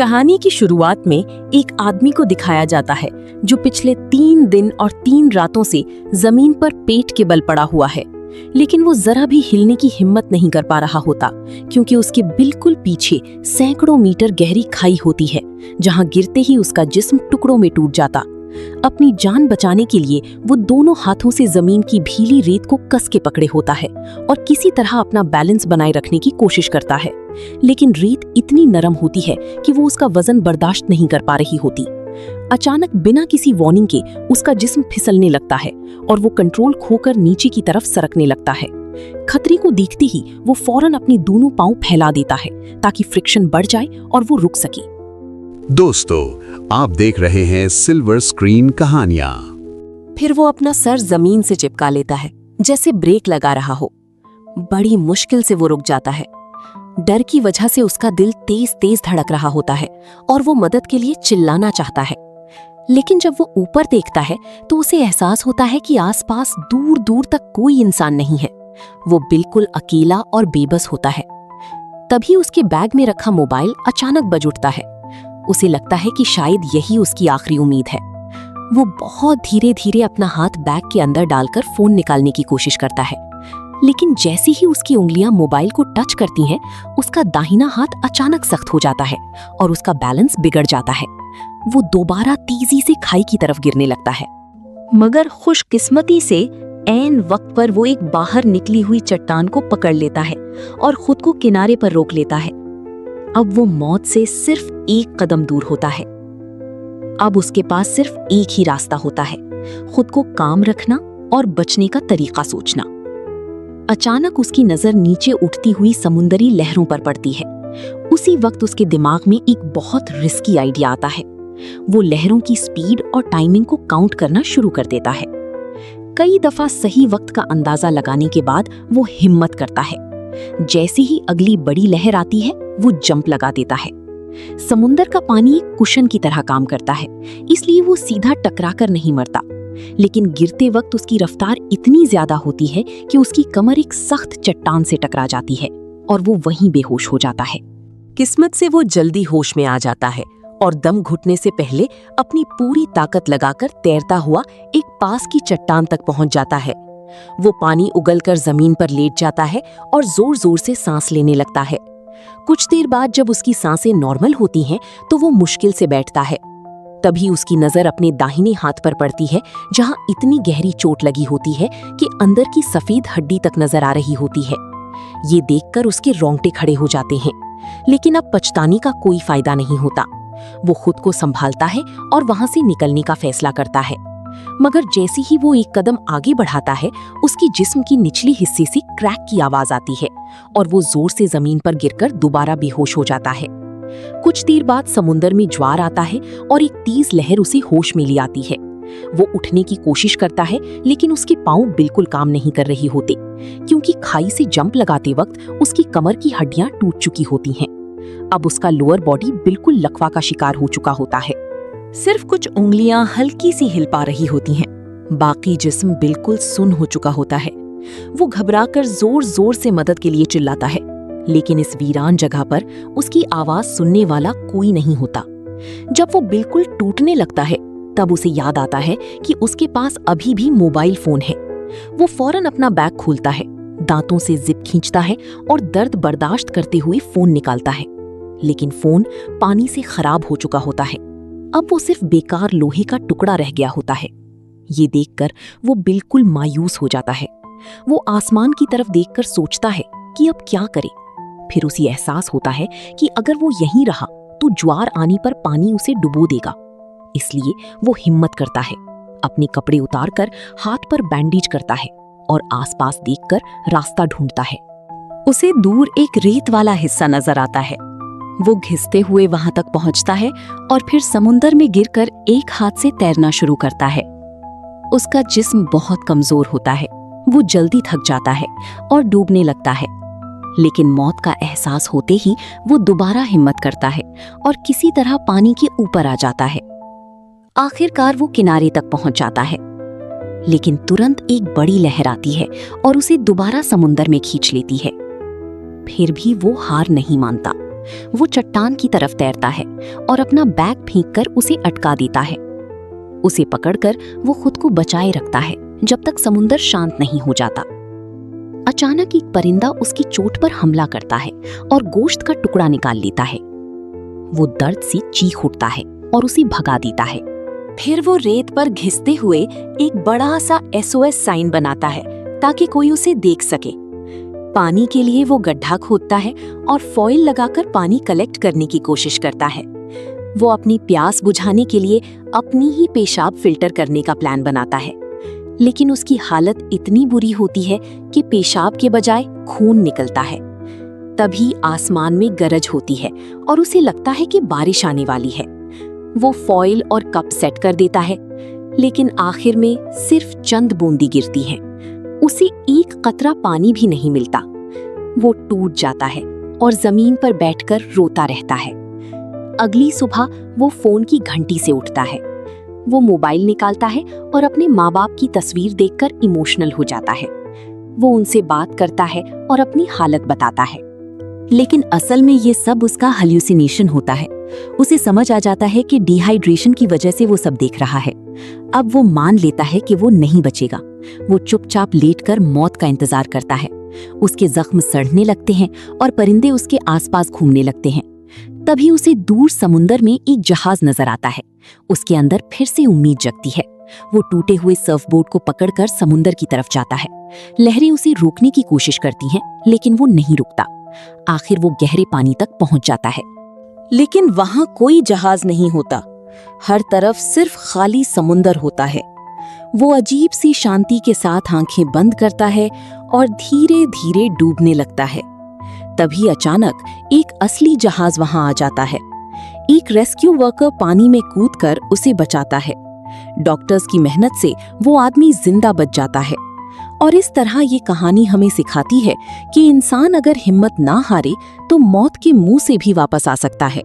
कहानी की शुरुआत में एक आदमी को दिखाया जाता है जो पिछले 3 दिन और 3 रातों से जमीन पर पेट के बल पड़ा हुआ है, लेकिन वो जरा भी हिलने की हिम्मत नहीं कर पा रहा होता, क्योंकि उसके बिल्कुल पीछे सैकड़ों मीटर गहरी खाई होती है, जहां गिरते ही उसका जिस्म टुकड़ों में टूट जाता। अपनी जान बचाने के लिए वो दोनों हाथों से जमीन की भीली रेत को कस के पकड़े होता है और किसी तरह अपना बैलेंस बनाए रखने की कोशिश करता है, लेकिन रेत इतनी नरम होती है कि वो उसका वजन बर्दाश्त नहीं कर पा रही होती। अचानक बिना किसी वार्निंग के उसका जिस्म फिसलने लगता है और वो कंट्रोल खोकर नीचे की तरफ सरकने लगता है। खतरे को देखते ही वो फौरन अपनी दोनों पांव फैला देता है ताकि फ्रिक्शन बढ़ जाए और वो रुक सके। दोस्तों, आप देख रहे हैं सिल्वर स्क्रीन कहानियां। फिर वो अपना सर जमीन से चिपका लेता है, जैसे ब्रेक लगा रहा हो। बड़ी मुश्किल से वो रुक जाता है। डर की वजह से उसका दिल तेज तेज धड़क रहा होता है और वो मदद के लिए चिल्लाना चाहता है, लेकिन जब वो ऊपर देखता है तो उसे एहसास होता है कि आसपास दूर दूर तक कोई इंसान नहीं है। वो बिल्कुल अकेला और बेबस होता है। तभी उसके बैग में रखा मोबाइल अचानक बज उठता है। उसे लगता है कि शायद यही उसकी आखिरी उम्मीद है। वो बहुत धीरे धीरे अपना हाथ बैग के अंदर डालकर फोन निकालने की कोशिश करता है, लेकिन जैसे ही उसकी उंगलियां मोबाइल को टच करती हैं, उसका दाहिना हाथ अचानक सख्त हो जाता है और उसका बैलेंस बिगड़ जाता है। वो दोबारा तेजी से खाई की तरफ गिरने लगता है, मगर खुशकिस्मती से ऐन वक्त पर वो एक बाहर निकली हुई चट्टान को पकड़ लेता है और खुद को किनारे पर रोक लेता है। अब वो मौत से सिर्फ एक कदम दूर होता है। अब उसके पास सिर्फ एक ही रास्ता होता है, खुद को काम रखना और बचने का तरीका सोचना। अचानक उसकी नजर नीचे उठती हुई समुद्री लहरों पर पड़ती है। उसी वक्त उसके दिमाग में एक बहुत रिस्की आइडिया आता है। वो लहरों की स्पीड और टाइमिंग को काउंट करना शुरू कर देता है। कई दफा सही वक्त का अंदाजा लगाने के बाद वो हिम्मत करता है। जैसे ही अगली बड़ी लहर आती है, वो जंप लगा देता है। समुंदर का पानी एक कुशन की तरह काम करता है, इसलिए वो सीधा टकराकर नहीं मरता, लेकिन गिरते वक्त उसकी रफ्तार इतनी ज्यादा होती है कि उसकी कमर एक सख्त चट्टान से टकरा जाती है और वो वहीं बेहोश हो जाता है। किस्मत से वो जल्दी होश में आ जाता है और दम घुटने से पहले अपनी पूरी ताकत लगाकर तैरता हुआ एक पास की चट्टान तक पहुंच जाता है। वो पानी उगलकर जमीन पर लेट जाता है और जोर जोर से सांस लेने लगता है। कुछ देर बाद जब उसकी सांसें नॉर्मल होती हैं, तो वो मुश्किल से बैठता है। तभी उसकी नजर अपने दाहिने हाथ पर पड़ती है, जहां इतनी गहरी चोट लगी होती है कि अंदर की सफेद हड्डी तक नजर आ रही होती है। ये देखकर उसके रोंगटे खड़े हो जाते हैं, लेकिन अब पछताने का कोई फायदा नहीं होता। वो खुद को संभालता है और वहां से निकलने का फैसला करता है, मगर जैसे ही वो एक कदम आगे बढ़ाता है, उसकी जिस्म की निचली हिस्से से क्रैक की आवाज आती है और वो जोर से जमीन पर गिरकर दोबारा बेहोश हो जाता है। कुछ देर बाद समुंदर में ज्वार आता है और एक तेज लहर उसे होश में ले आती है। वो उठने की कोशिश करता है, लेकिन उसके पांव बिल्कुल काम नहीं कर रही होते, क्योंकि खाई से जंप लगाते वक्त उसकी कमर की हड्डियां टूट चुकी होती हैं। अब उसका लोअर बॉडी बिल्कुल लकवा का शिकार हो चुका होता है। सिर्फ कुछ उंगलियां हल्की सी हिल पा रही होती हैं, बाकी जिस्म बिल्कुल सुन्न हो चुका होता है। वो घबराकर जोर जोर से मदद के लिए चिल्लाता है, लेकिन इस वीरान जगह पर उसकी आवाज सुनने वाला कोई नहीं होता। जब वो बिल्कुल टूटने लगता है, तब उसे याद आता है कि उसके पास अभी भी मोबाइल फोन है। वो फौरन अपना बैग खोलता है, दांतों से जिप खींचता है और दर्द बर्दाश्त करते हुए फोन निकालता है, लेकिन फोन पानी से खराब हो चुका होता है। अब वो सिर्फ बेकार लोहे का टुकड़ा रह गया होता है। ये देखकर वो बिल्कुल मायूस हो जाता है। वो आसमान की तरफ देखकर सोचता है कि अब क्या करे। फिर उसे एहसास होता है कि अगर वो यहीं रहा तो ज्वार आने पर पानी उसे डुबो देगा। इसलिए वो हिम्मत करता है, अपने कपड़े उतारकर हाथ पर बैंडेज करता है और आसपास देखकर रास्ता ढूंढता है। उसे दूर एक रेत वाला हिस्सा नजर आता है। वो घिसते हुए वहां तक पहुंचता है और फिर समुंदर में गिरकर एक हाथ से तैरना शुरू करता है। उसका जिस्म बहुत कमजोर होता है, वो जल्दी थक जाता है और डूबने लगता है, लेकिन मौत का एहसास होते ही वो दोबारा हिम्मत करता है और किसी तरह पानी के ऊपर आ जाता है। आखिरकार वो किनारे तक पहुंच जाता है, लेकिन तुरंत एक बड़ी लहर आती है और उसे दोबारा समुंदर में खींच लेती है। फिर भी वो हार नहीं मानता। वो चट्टान की तरफ तैरता है और अपना बैग फेंककर उसे अटका देता है। उसे पकड़कर वो खुद को बचाए रखता है जब तक समुंदर शांत नहीं हो जाता। अचानक एक परिंदा उसकी चोट पर हमला करता है और गोश्त का टुकड़ा निकाल लेता है। वो दर्द से चीख उठता है और उसे भगा देता है। फिर वो रेत पर घिसते हुए एक बड़ा सा SOS साइन बनाता है ताकि कोई उसे देख सके। पानी के लिए वो गड्ढा खोदता है और फॉइल लगाकर पानी कलेक्ट करने की कोशिश करता है। वो अपनी प्यास बुझाने के लिए अपनी ही पेशाब फिल्टर करने का प्लान बनाता है, लेकिन उसकी हालत इतनी बुरी होती है कि पेशाब के बजाय खून निकलता है। तभी आसमान में गरज होती है और उसे लगता है कि बारिश आने वाली है। वो फॉइल और कप सेट कर देता है, लेकिन आखिर में सिर्फ चंद बूंदी गिरती हैं। उसे एक कतरा पानी भी नहीं मिलता। वो टूट जाता है और जमीन पर बैठकर रोता रहता है। अगली सुबह वो फोन की घंटी से उठता है। वो मोबाइल निकालता है और अपने माँ बाप की तस्वीर देखकर इमोशनल हो जाता है। वो उनसे बात करता है और अपनी हालत बताता है, लेकिन असल में ये सब उसका हेल्यूसिनेशन होता है। उसे समझ आ जाता है कि डिहाइड्रेशन की वजह से वो सब देख रहा है। अब वो मान लेता है कि वो नहीं बचेगा। वो चुपचाप लेटकर मौत का इंतजार करता है। उसके जख्म सड़ने लगते हैं और परिंदे उसके आसपास घूमने लगते हैं। तभी उसे दूर समुंदर में एक जहाज नजर आता है। उसके अंदर फिर से उम्मीद जगती है। वो टूटे हुए सर्फबोर्ड को पकड़कर समुंदर की तरफ जाता है। लहरें उसे रोकने की कोशिश करती हैं, लेकिन वो नहीं रुकता। आखिर वो गहरे पानी तक पहुंच जाता है, लेकिन वहां कोई जहाज नहीं होता। हर तरफ सिर्फ खाली समुंदर होता है। वो अजीब सी शांति के साथ आंखें बंद करता है और धीरे धीरे डूबने लगता है। तभी अचानक एक असली जहाज वहां आ जाता है। एक रेस्क्यू वर्कर पानी में कूदकर उसे बचाता है। डॉक्टर्स की मेहनत से वो आदमी जिंदा बच जाता है। और इस तरह ये कहानी हमें सिखाती है कि इंसान अगर हिम्मत ना हारे तो मौत के मुंह से भी वापस आ सकता है।